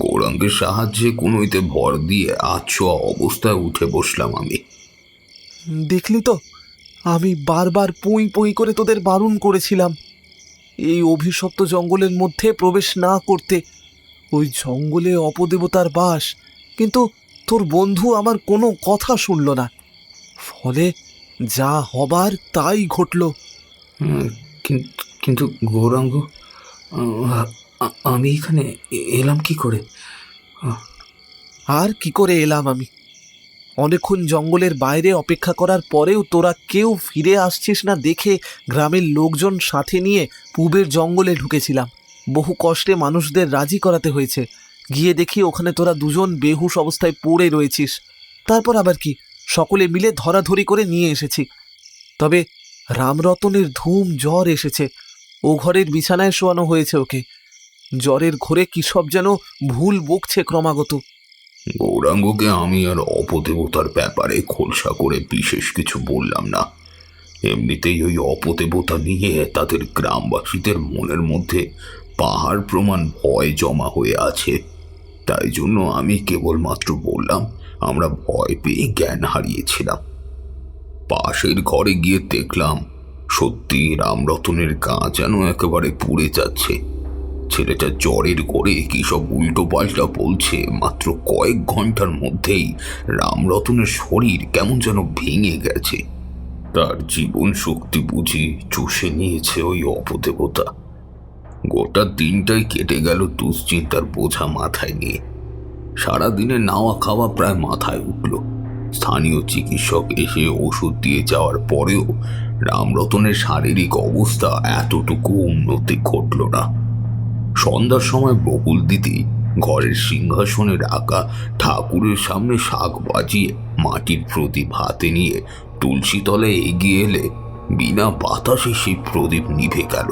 গৌরাঙ্গের সাহায্যে কোনোইতে ভর দিয়ে আছোয়া অবস্থায় উঠে বসলাম আমি। দেখলি তো, আমি বারবার পুঁই পুঁই করে তোদের বারণ করেছিলাম এই অভিশপ্ত জঙ্গলের মধ্যে প্রবেশ না করতে। ওই জঙ্গলে অপদেবতার বাস, কিন্তু তোর বন্ধু আমার কোনো কথা শুনল না। ফলে যা হবার তাই ঘটল। কিন্তু গৌরাঙ্গ, আমি এখানে এলাম কি করে? আর কি করে এলাম আমি? অনেকক্ষণ জঙ্গলের বাইরে অপেক্ষা করার পরেও তোরা কেউ ফিরে আসছিস না দেখে গ্রামের লোকজন সাথে নিয়ে পূবের জঙ্গলে ঢুকেছিলাম। বহু কষ্টে মানুষদের রাজি করাতে হয়েছে। গিয়ে দেখি ওখানে তোরা দুজন বেহুশ অবস্থায় পড়ে রয়েছিস। তারপর আবার কি, সকলে মিলে ধরাধরি করে নিয়ে এসেছি। তবে রামরতনের ধুম জ্বর এসেছে। ও ঘরের বিছানায় শোয়ানো হয়েছে ওকে। জ্বরের ঘোরে কী সব যেন ভুল বকছে ক্রমাগত। গৌরাঙ্গকে আমি আর অপদেবতার ব্যাপারে খোলসা করে বিশেষ কিছু বললাম না। এমনিতেই ওই অপদেবতা নিয়ে তাদের গ্রামবাসীদের মনের মধ্যে পাহাড় প্রমাণ ভয় জমা হয়ে আছে। তাই জন্য আমি কেবলমাত্র বললাম আমরা ভয় পেয়ে জ্ঞান হারিয়েছিলাম। পাশের ঘরে গিয়ে দেখলাম সত্যি রামরতনের গা যেন একেবারে পুড়ে যাচ্ছে। ছেলেটা জ্বরের ঘরে কি সব উল্টো পাল্টা বলছে। মাত্র কয়েক ঘন্টার মধ্যেই রামরতনের শরীর কেমন যেন ভেঙে গেছে। তার জীবন শক্তি বুঝি চুষে নিয়েছে ওই অপদেবতা। গোটা দিনটাই কেটে গেল দুশ্চিন্তার বোঝা মাথায় নিয়ে। সারাদিনে নাওয়া খাওয়া প্রায় মাথায় উঠল। স্থানীয় চিকিৎসক এসে ওষুধ দিয়ে যাওয়ার পরেও রামরতনের শারীরিক অবস্থা এতটুকু উন্নতি ঘটল না। সন্ধ্যার সময় বকুল দিদি ঘরের সিংহাসনে রাখা ঠাকুরের সামনে শাক বাজিয়ে মাটির প্রদীপ হাতে নিয়ে তুলসী তলায় এগিয়ে এলে বিনা বাতাসে সেই প্রদীপ নিভে গেল।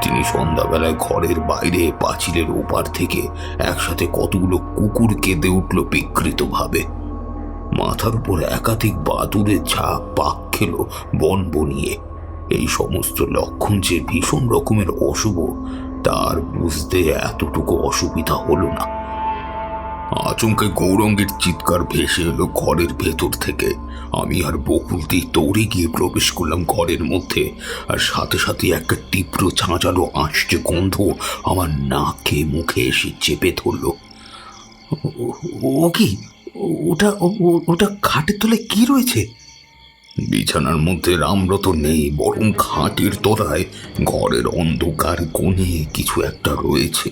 তিনি সন্ধ্যাবেলায় ঘরের বাইরে পাঁচিলের ওপার থেকে একসাথে কতগুলো কুকুর কেঁদে উঠল বিকৃতভাবে। মাথার উপর একাধিক বাদুড়ের ঝাঁক পাক খেল বন বনিয়ে। এই সমস্ত লক্ষণ যে ভীষণ রকমের অশুভ তার বুঝতে এতটুকু অসুবিধা হলো না। আচমকে গৌরাঙ্গের চিৎকার ভেসে এলো ঘরের ভেতর থেকে। আমি আর বকুলদি দৌড়ে গিয়ে প্রবেশ করলাম ঘরের মধ্যে, আর সাথে সাথে একটা তীব্র ঝাঁঝালো আঁশটে গন্ধ আমার নাকে মুখে এসে চেপে ধরল। ও কি, ওটা খাটের তলায় কি রয়েছে? বিছানার মধ্যে রামরতন নেই, বরং খাটের তলায় ঘরের অন্ধকার কোণে কিছু একটা রয়েছে।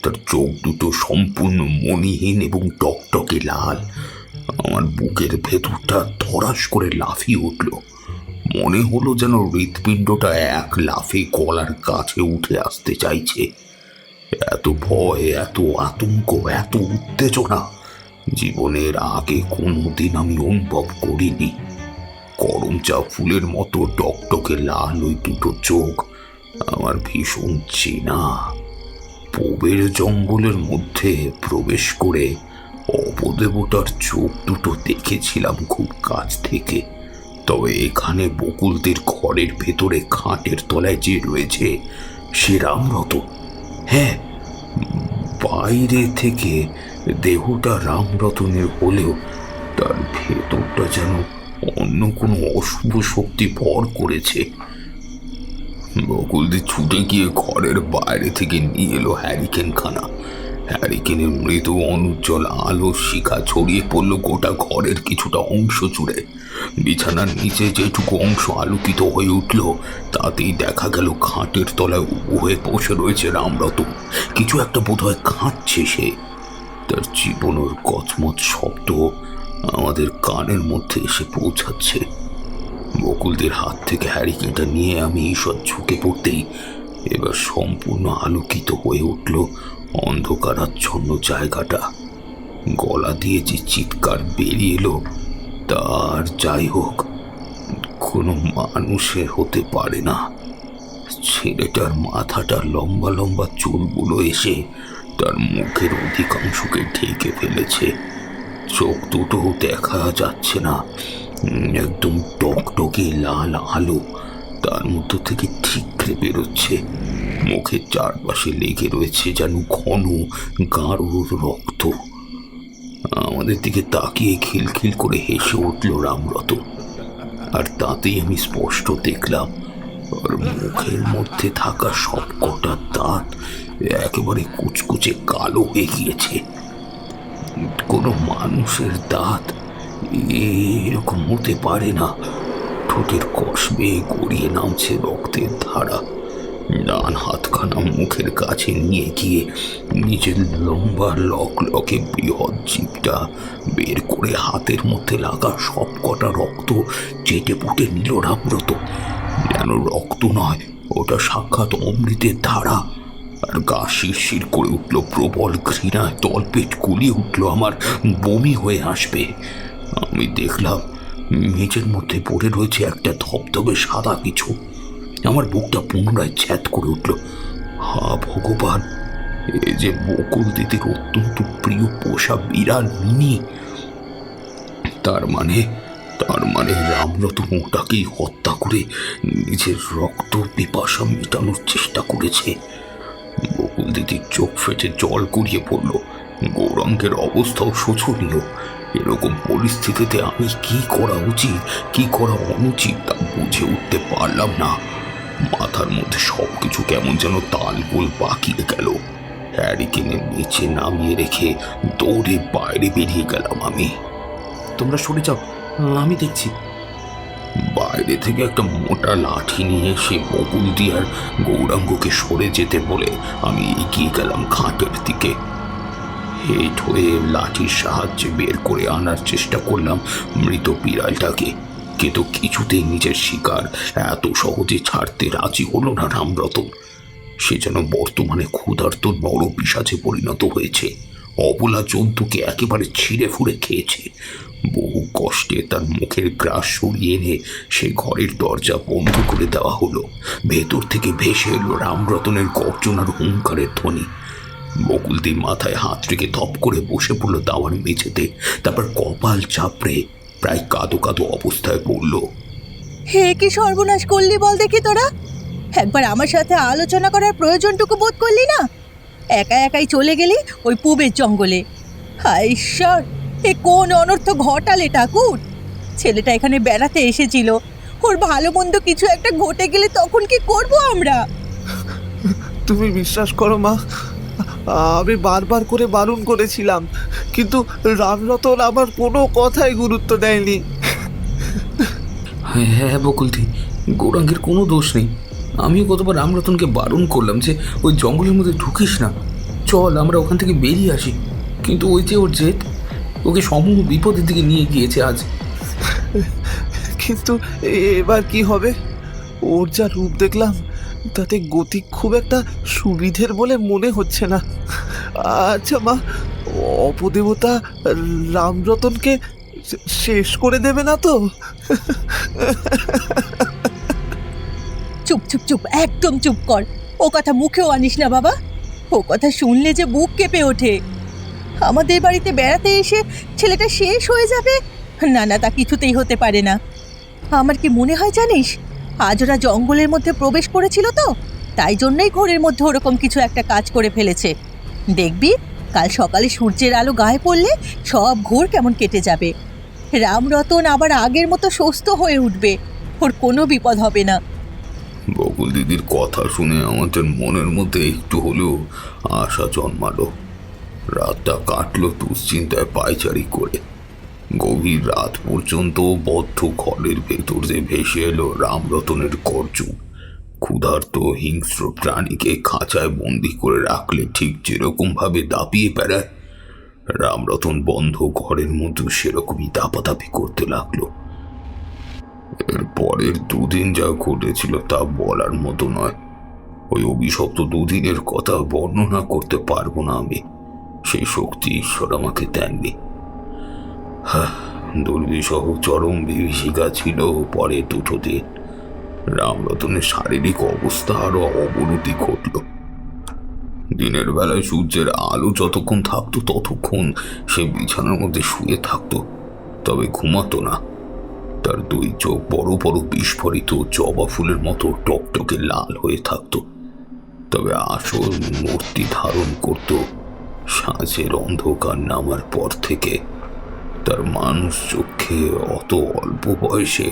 তার চোখ দুটো সম্পূর্ণ মণিহীন এবং টকটকে লাল। আমার বুকের ভেতরটা ধরাস করে লাফিয়ে উঠল। মনে হলো যেন হৃৎপিণ্ডটা এক লাফে গলার কাছে উঠে আসতে চাইছে। এত ভয়, এত আতঙ্ক, এত উত্তেজনা জীবনের আগে কোনোদিন আমি অনুভব করিনি। করমচা ফুলের মতো টকটকে লাল ওই দুটো চোখ আমার ভীষণ চেনা। পূবের জঙ্গলের মধ্যে প্রবেশ করে অপদেবতার চোখ দুটো দেখেছিলাম খুব কাছ থেকে, তবে এখানে বকুলদের ঘরের ভেতরে খাটের তলায় যে রয়েছে সে রামরতন। হ্যাঁ, বাইরে থেকে দেহটা রামরতনের হলেও তার ভেতরটা যেন অন্য কোনো অশুভ শক্তি ভর করেছে। বকুলদি ছুটে গিয়ে ঘরের বাইরে থেকে নিয়ে এলো হ্যারিকেনখানা। হ্যারিকেনের মৃদু অনুজ্জ্বল আলো শিখা ছড়িয়ে পড়ল গোটা ঘরের কিছুটা অংশ জুড়ে। বিছানার নিচে যেটুকু অংশ আলোকিত হয়ে উঠল তাতেই দেখা গেল খাটের তলায় উবু হয়ে বসে রয়েছে রামরতন। কিছু একটা বোধহয় খাচ্ছে সে। তার জীবনের কচমচ শব্দ আমাদের কানের মধ্যে এসে পৌঁছাচ্ছে। বকুলদের হাত থেকে হ্যারিকেনটা নিয়ে আমি ঈষৎ ঝুঁকে পড়তেই এবার সম্পূর্ণ আলোকিত হয়ে উঠল অন্ধকারাচ্ছন্ন জায়গাটা। গলা দিয়ে যে চিৎকার বেরিয়ে এলো তার যাই হোক কোনো মানুষের হতে পারে না। ছেলেটার মাথাটা লম্বা লম্বা চুলগুলো এসে তার মুখের অধিকাংশকে ঢেকে ফেলেছে। চোখ দুটো দেখা যাচ্ছে না, একদম টকটকে লাল আলো তার মধ্য থেকে ঠিকরে বেরোচ্ছে। মুখের চারপাশে লেগে রয়েছে যেন ঘন গাঢ় রক্ত। আমাদের দিকে তাকিয়ে খিলখিল করে হেসে উঠল রামরতন, আর তাতেই আমি স্পষ্ট দেখলাম ওর মুখের মধ্যে থাকা সব কটা দাঁত একেবারে কুচকুচে কালো হয়ে গিয়েছে। কোনো মানুষের দাঁত এরকম হতে পারে না। ঠোঁটের কষ বেয়ে গড়িয়ে নামছে রক্তের ধারা। ডান হাতখানা মুখের কাছে নিয়ে গিয়ে নিজের লম্বা লকলকে বৃহৎ জিভটা বের করে হাতের মধ্যে লাগা সব কটা রক্ত চেটে পুটে নিল রামরত। যেন রক্ত নয়, ওটা সাক্ষাৎ অমৃতের ধারা। আর গা শিরশির করে উঠল প্রবল ঘৃণায়, তলপেট গুলিয়ে উঠল আমার, বমি হয়ে আসবে। আমি দেখলাম মেঝের মধ্যে পড়ে রয়েছে একটা ধবধবে সাদা কিছু। আমার বুকটা পুনরায় ছ্যাদ করে উঠল। হা ভগবান, এ যে বকুল দিদির অত্যন্ত প্রিয় পোষা বিড়াল মিনি। তার মানে রামরতন ওটাকেই হত্যা করে নিজের রক্ত পিপাসা মেটানোর চেষ্টা করেছে। বকুল দিদির চোখ ফেটে জল গড়িয়ে পড়ল। গৌরাঙ্গের অবস্থাও শোচনীয়। এরকম পরিস্থিতিতে আমি কি করা উচিত, কি করা অনুচিত তা বুঝে উঠতে পারলাম না। মাথার মধ্যে সবকিছু কেমন যেন তালগোল পাকিয়ে গেল। হ্যারিকেনের নিচে নামিয়ে রেখে দৌড়ে বাইরে বেরিয়ে গেলাম আমি। তোমরা সরে যাও, আমি দেখছি। বাইরে থেকে একটা মোটা লাঠি নিয়ে সে বকুলদি আর গৌরাঙ্গকে সরে যেতে বলে আমি এগিয়ে গেলাম খাটের দিকে। হেঁট হয়ে লাঠির সাহায্যে বের করে আনার চেষ্টা করলাম মৃত বিড়ালটাকে, কিন্তু কিছুতেই নিজের শিকার এত সহজে ছাড়তে রাজি হলো না রামরতন। সে যেন বর্তমানে ক্ষুধার্ত নরপিশাচে পরিণত হয়েছে। অবলা জন্তুকে একেবারে ছিঁড়ে ফুঁড়ে খেয়েছে। বহু কষ্টে তার মুখের গ্রাস সরিয়ে এনে সে ঘরের দরজা বন্ধ করে দেওয়া হলো। ভেতর থেকে ভেসে এলো রামরতনের গর্জনার হুঙ্কারের ধ্বনি। বকুলদি মাথায় হাত রেখে ধপ করে বসে পড়ল দাওয়ার মেঝেতে। তারপর কপাল চাপড়ে প্রায় কাঁদো কাঁদো অবস্থায় বলল, হে কি সর্বনাশ করলি বল দেখি তোরা। একবার আমার সাথে আলোচনা করার প্রয়োজনটুকু বোধ করলি না? একা একাই চলে গেলি ওই পুবের জঙ্গলে। হায় ঈশ্বর, এ কোন অনর্থ ঘটালে ঠাকুর? ছেলেটা এখানে বেড়াতে এসেছিল, ওর ভালো মন্দ কিছু একটা ঘটে গেলে তখন কি করব আমরা? তুমি বিশ্বাস করো মা, আমি বারবার করে বারণ করেছিলাম, কিন্তু রামরতন আমার কোনো কথাই গুরুত্ব দেয়নি। হ্যাঁ হ্যাঁ বকুলদি, গৌরাঙ্গের কোনো দোষ নেই। আমিও কতবার রামরতনকে বারণ করলাম যে ওই জঙ্গলের মধ্যে ঢুকিস না, চল আমরা ওখান থেকে বেরিয়ে আসি। কিন্তু ওই যে ওর জেদ ওকে সমূহ বিপদের দিকে নিয়ে গিয়েছে আজ। কিন্তু এবার কি হবে? ওর যা রূপ দেখলাম তাতে গতি খুব একটা সুবিধের বলে মনে হচ্ছে না। আচ্ছা মা, অপদেবতা রামরতনকে শেষ করে দেবে না তো? চুপ চুপ চুপ, একদম চুপ কর। ও কথা মুখেও আনিস না বাবা। ও কথা শুনলে যে বুক কেঁপে ওঠে। আমাদের বাড়িতে বেড়াতে এসে ছেলেটা শেষ হয়ে যাবে? না না, তা কিছুতেই হতে পারে না। আমার কি মনে হয় জানিস, আজ ওরা জঙ্গলের মধ্যে প্রবেশ করেছিল তো, তাই জন্যই ঘোরের মধ্যে ওরকম কিছু একটা কাজ করে ফেলেছে। দেখবি কাল সকালে সূর্যের আলো গায়ে পড়লে সব ঘোর কেমন কেটে যাবে। রামরতন আবার আগের মতো সুস্থ হয়ে উঠবে, ওর কোনো বিপদ হবে না। বকুল দিদির কথা শুনে আমাদের মনের মধ্যে একটু হলেও আশা জন্মালো। রাতটা কাটলো দুশ্চিন্তায় পায়চারি করে। গভীর রাত পর্যন্ত বদ্ধ ঘরের ভেতর যে ভেসে এলো রামরতনের গর্জন। ক্ষুধার্ত হিংস্র প্রাণীকে খাঁচায় বন্দি করে রাখলে ঠিক যেরকম ভাবে দাপিয়ে বেড়ায়, রামরতন বন্ধ ঘরের মধ্যে সেরকমই দাপাদাপি করতে লাগলো। এর পরের দুদিন যা ঘটেছিল তা বলার মতো নয়। ওই অভিশপ্ত দুদিনের কথা বর্ণনা করতে পারবো না আমি, সেই শক্তি ঈশ্বর আমাকে দেননি। দুর্বিষহ চরম বিভীষিকা ছিল পরে দুটো দিন। রামরতনের শারীরিক অবস্থা আরো অবনতি ঘটল। দিনের বেলায় সূর্যের আলো যতক্ষণ থাকতো ততক্ষণ সে বিছানার মধ্যে শুয়ে থাকতো, তবে ঘুমাতো না। তার দুই চোখ বড় বড় বিস্ফোরিত জবা ফুলের মতো টকটকে লাল হয়ে থাকতো, তবে আসল মূর্তি ধারণ করত সাঁঝের অন্ধকার নামার পর থেকে। তার মানুষ চোখে অত অল্প বয়সে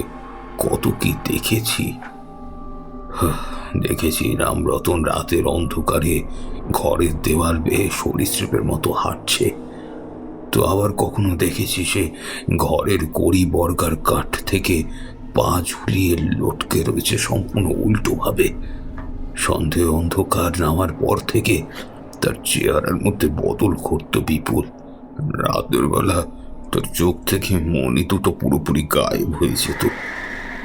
কত কি দেখেছি। দেখেছি রামরতন রাতের অন্ধকারে ঘরের দেওয়াল বেয়ে সরীসৃপের মতো হাঁটছে, তো আবার কখনো দেখেছি সে ঘরের কড়ি বর্গার কাঠ থেকে পা ঝুলিয়ে লটকে রয়েছে সম্পূর্ণ উল্টোভাবে। সন্দেহ অন্ধকার নামার পর থেকে তার চেহারার মধ্যে বদল ঘটত বিপুল। রাতের বেলা তার চোখ থেকে মনি দুটো পুরোপুরি গায়েব হয়ে যেত।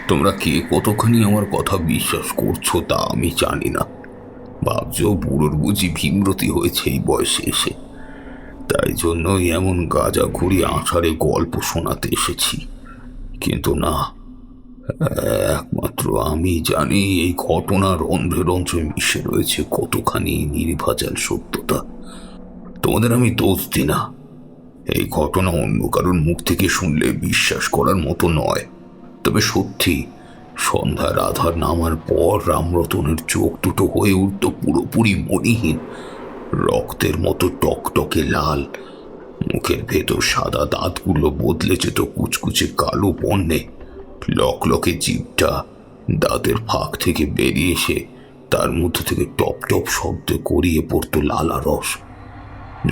তোমরা কে কতখানি আমার কথা বিশ্বাস করছো তা আমি জানি না। ভাবছো বুড়োর বুঝি ভীমরতি হয়েছে এই বয়সে এসে, তাই জন্যই এমন গাঁজা ঘুরি আষাঢ়ে গল্প শোনাতে এসেছি। কিন্তু না, একমাত্র আমি জানি এই ঘটনার রন্ধ্রে রন্ধ্রে মিশে রয়েছে কতখানি নির্ভেজাল সত্যতা। তোমাদের আমি দোষ দিই না, এই ঘটনা অন্য কারোর মুখ থেকে শুনলে বিশ্বাস করার মতো নয়। তবে সত্যি সন্ধ্যার আধার নামার পর রামরতনের চোখ দুটো হয়ে উঠত পুরোপুরি মণিহীন, রক্তের মতো টকটকে লাল। মুখের ভেতর সাদা দাঁতগুলো বদলে যেত কুচকুচে কালো বর্ণে। লকলকে জিভটা দাঁতের ফাঁক থেকে বেরিয়ে এসে তার মধ্যে থেকে টপ টপ শব্দে গড়িয়ে পড়তো লালা রস।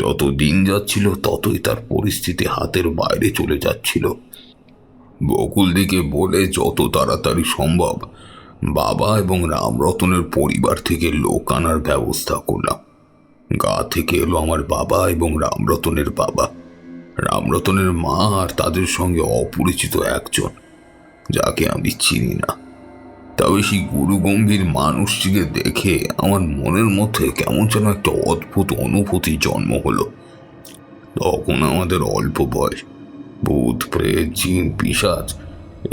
যত দিন যাচ্ছিল ততই তার পরিস্থিতি হাতের বাইরে চলে যাচ্ছিল। বকুল দিকে বলে যত তাড়াতাড়ি সম্ভব বাবা এবং রামরতনের পরিবার থেকে লোক আনার ব্যবস্থা করলাম। গা থেকে এলো আমার বাবা এবং রামরতনের বাবা, রামরতনের মা আর তাদের সঙ্গে অপরিচিত একজন যাকে আমি চিনি না। তবে সেই গুরুগম্ভীর মানুষটিকে দেখে আমার মনের মধ্যে কেমন যেন একটা অদ্ভুত অনুভূতি জন্ম হলো। তখন আমাদের অল্প বয়স, ভূত প্রেত জিন পিশাচ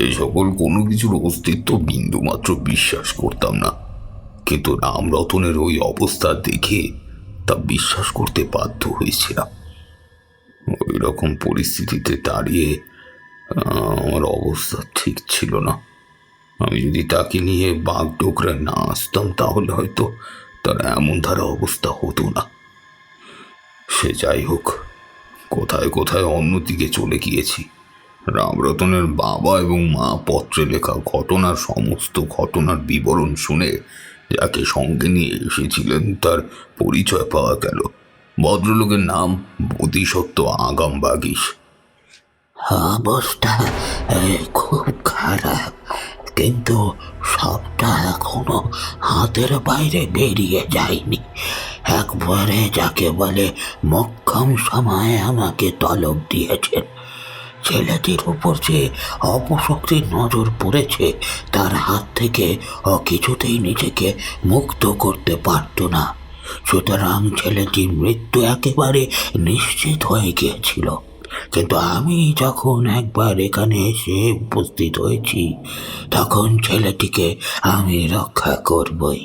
এই সকল কোনো কিছুর অস্তিত্ব বিন্দুমাত্র বিশ্বাস করতাম না, কিন্তু রামরতনের ওই অবস্থা দেখে তা বিশ্বাস করতে বাধ্য হয়েছিলাম। ওই রকম পরিস্থিতিতে দাঁড়িয়ে আমার অবস্থা ঠিক ছিল না। আমি যদি তাকে নিয়ে বাগডোগরা না আসতাম তাহলে হয়তো তার এমন ধারা অবস্থা হতো না। সে যাই হোক, কোথায় কোথায় অন্যদিকে চলে গিয়েছি। রামরতনের বাবা এবং মা পত্রে লেখা ঘটনার সমস্ত ঘটনার বিবরণ শুনে যাকে সঙ্গে নিয়ে এসেছিলেন তার পরিচয় পাওয়া গেল। ভদ্রলোকের নাম বোধিসত্ত্ব আগাম বাগিস। অবস্থা খুব খারাপ, কিন্তু সবটা এখনো হাতের বাইরে বেরিয়ে যায়নি। একবারে যাকে বলে মক্ষম সময়ে আমাকে তলব দিয়েছেন। ছেলেটির উপর যে অপশক্তির নজর পড়েছে তার হাত থেকে ও কিছুতেই নিজেকে মুক্ত করতে পারত না, সুতরাং ছেলেটির মৃত্যু একেবারে নিশ্চিত হয়ে গিয়েছিল। কিন্তু আমি যখন একবার এখানে এসে উপস্থিত হয়েছি তখন ছেলেটিকে আমি রক্ষা করবই।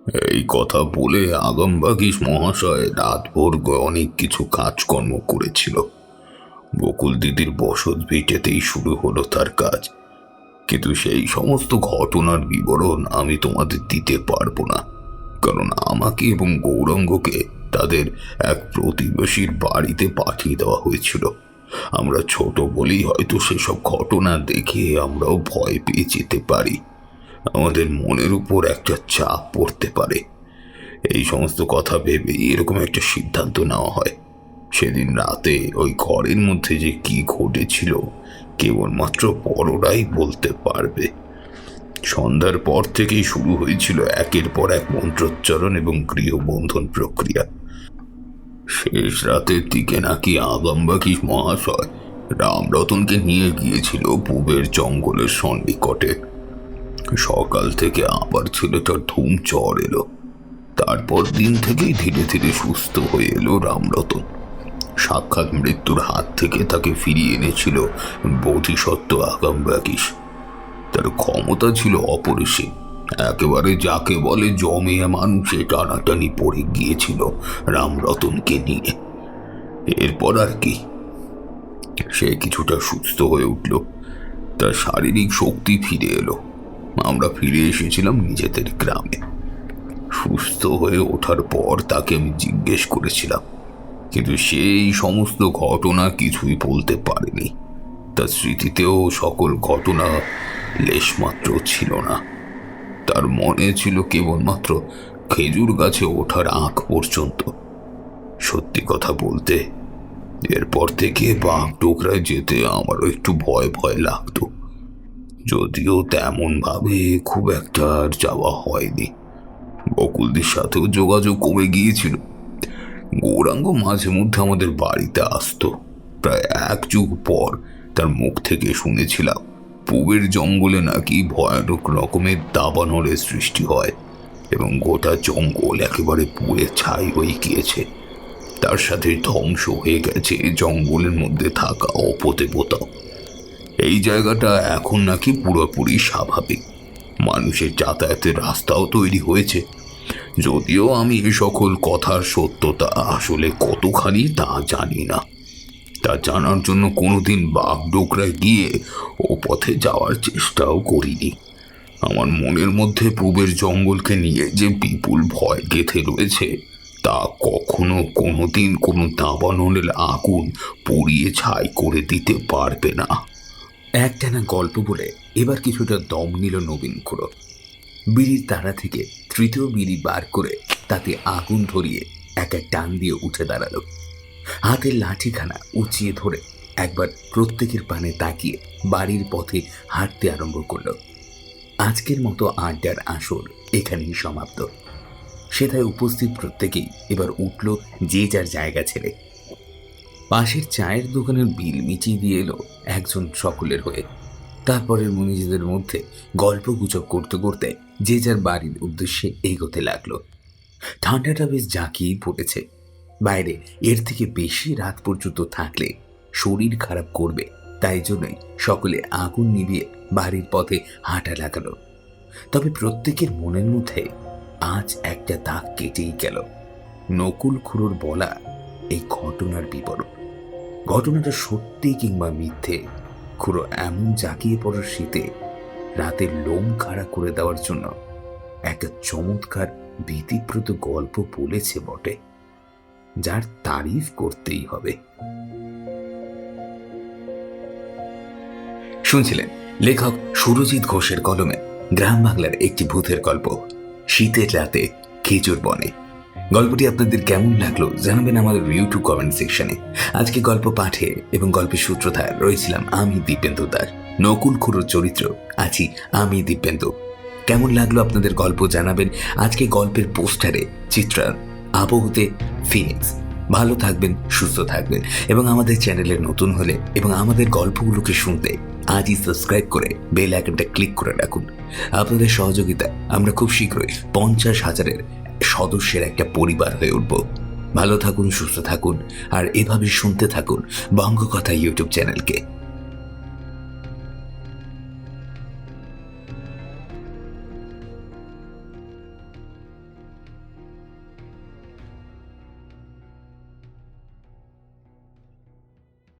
এই কথা বলে আগমবাগীশ মহাশয় রাতভর অনেক কিছু কাজকর্ম করেছিল। বকুল দিদির বসত ভিটেতেই শুরু হলো তার কাজ, কিন্তু সেই সমস্ত ঘটনার বিবরণ আমি তোমাদের দিতে পারবো না, কারণ আমাকে এবং গৌরাঙ্গকে তাদের এক প্রতিবেশীর বাড়িতে পাঠিয়ে দেওয়া হয়েছিল। আমরা ছোট বলেই হয়তো সেসব ঘটনা দেখে আমরাও ভয় পেয়ে যেতে পারি, আমাদের মনের উপর একটা চাপ পড়তে পারে। এই সমস্ত কথা ভেবে এরকম একটা সিদ্ধান্ত নেওয়া হয়। সেদিন রাতে ওই ঘরের মধ্যে যে কি ঘটেছিল কেবলমাত্র বড়রাই বলতে পারবে। সন্ধ্যার পর থেকেই শুরু হয়েছিল একের পর এক মন্ত্রোচ্চারণ এবং গৃহবন্ধন প্রক্রিয়া। শেষ রাতের দিকে নাকি আগমবাগীশ মহাশয় রামরতনকে নিয়ে গিয়েছিল পূবের জঙ্গলের সন্নিকটে। সকাল থেকে আবার ছেলেটার ধুম জ্বর এলো। তারপর দিন থেকেই ধীরে ধীরে সুস্থ হয়ে এলো রামরতন। সাক্ষাৎ মৃত্যুর হাত থেকে তাকে ফিরিয়ে এনেছিল বোধিসত্ত্ব আগমবাগীশ। তার ক্ষমতা ছিল অপরিসীম, একেবারে যাকে বলে জমিয়ে মানুষে টানাটানি পড়ে গিয়েছিল রামরতনকে নিয়ে। এরপর আর কি, সে কিছুটা সুস্থ হয়ে উঠল, তার শারীরিক শক্তি ফিরে এলো। আমরা ফিরে এসেছিলাম নিজেদের গ্রামে। সুস্থ হয়ে ওঠার পর তাকে আমি জিজ্ঞেস করেছিলাম, কিন্তু সেই সমস্ত ঘটনা কিছুই বলতে পারেনি। তার স্মৃতিতেও সকল ঘটনা লেশমাত্র ছিল না। তার মনে ছিল কেবলমাত্র খেজুর গাছে ওঠার আগ পর্যন্ত। সত্যি কথা বলতে এরপর থেকে বাগডোগরায় যেতে আমারও একটু ভয় ভয় লাগতো, যদিও তেমন ভাবে খুব একটা আর যাওয়া হয়নি। বকুলদের সাথেও যোগাযোগ কমে গিয়েছিল। গৌরাঙ্গ মাঝে মধ্যে আমাদের বাড়িতে আসতো। প্রায় এক যুগ পর তার মুখ থেকে শুনেছিলাম পূবের জঙ্গলে নাকি ভয়ানক রকমের দাবানলের সৃষ্টি হয় এবং গোটা জঙ্গল একেবারে পুড়ে ছাই হয়ে গিয়েছে। তার সাথে ধ্বংস হয়ে গেছে জঙ্গলের মধ্যে থাকা অপদেবতা। এই জায়গাটা এখন নাকি পুরোপুরি স্বাভাবিক, মানুষের যাতায়াতের রাস্তাও তৈরি হয়েছে। যদিও আমি এ সকল কথার সত্যতা আসলে কতখানি তা জানি না। তা জানার জন্য কোনোদিন বাগডোগরায় গিয়ে ও পথে যাওয়ার চেষ্টাও করিনি। আমার মনের মধ্যে পূবের জঙ্গলকে নিয়ে যে বিপুল ভয় গেঁথে রয়েছে তা কখনো কোনোদিন কোনো দাবানলের আগুন পুড়িয়ে ছাই করে দিতে পারবে না। একটানা গল্প বলে এবার কিছুটা দম নিল নবীন খুড়ো। বিড়ির তাড়া থেকে তৃতীয় বিড়ি বার করে তাতে আগুন ধরিয়ে এক টান দিয়ে উঠে দাঁড়ালো। হাতের লাঠিখানা উঁচিয়ে ধরে একবার প্রত্যেকের পানে তাকিয়ে বাড়ির পথে হাঁটতে আরম্ভ করল। আজকের মতো আড্ডার আসর এখানেই সমাপ্ত। সেথায় উপস্থিত প্রত্যেকেই এবার উঠল যে যার জায়গা ছেড়ে। পাশের চায়ের দোকানের বিল মিটিয়ে দিয়ে এলো একজন সকলের হয়ে। তারপরে নিজেদের মধ্যে গল্প গুজব করতে করতে যে যার বাড়ির উদ্দেশ্যে এগোতে লাগলো। ঠান্ডাটা বেশ জাঁকিয়ে পড়েছে। বাইরে এর থেকে বেশি রাত পর্যন্ত থাকলে শরীর খারাপ করবে, তাই জন্যই সকলে আগুন নিভিয়ে বাড়ির পথে হাঁটা লাগালো। তবে প্রত্যেকের মনের মধ্যে আজ একটা দাগ কেটেই গেল। নকুল খুড়োর বলা এই ঘটনার বিবরণ। ঘটনাটা সত্যি কিংবা মিথ্যে, খুড়ো এমন জাঁকিয়ে পড়ার শীতে রাতের লোম খাড়া করে দেওয়ার জন্য একটা চমৎকার ভীতিপ্রদ গল্প বলেছে বটে, যার তারিফ করতেই হবে। শুনছিলেন লেখক সুরজিৎ ঘোষের কলমে গ্রাম বাংলার একটি ভূতের গল্প শীতের রাতে খেজুর বনে। গল্পটি আপনাদের কেমন লাগলো জানাবেন আমাদের ইউটিউব কমেন্ট সেকশনে। আজকে গল্প পাঠে এবং গল্পের সূত্রধার রয়েছিলাম আমি দীপেন্দু দাস। নকুল খুড়োর চরিত্র আছি আমি দীপেন্দু। কেমন লাগলো আপনাদের গল্প জানাবেন। আজকে গল্পের পোস্টারে চিত্রায়ন আবহতে ফিনিক্স। ভালো থাকবেন, সুস্থ থাকবেন এবং আমাদের চ্যানেলে নতুন হলে এবং আমাদের গল্পগুলোকে শুনতে আজই সাবস্ক্রাইব করে বেল আইকনটা ক্লিক করে রাখুন। আপনাদের সহযোগিতায় আমরা খুব শীঘ্রই 50,000 সদস্যের একটা পরিবার হয়ে উঠব। ভালো থাকুন, সুস্থ থাকুন আর এভাবে শুনতে থাকুন বঙ্গকথা ইউটিউব চ্যানেলকে।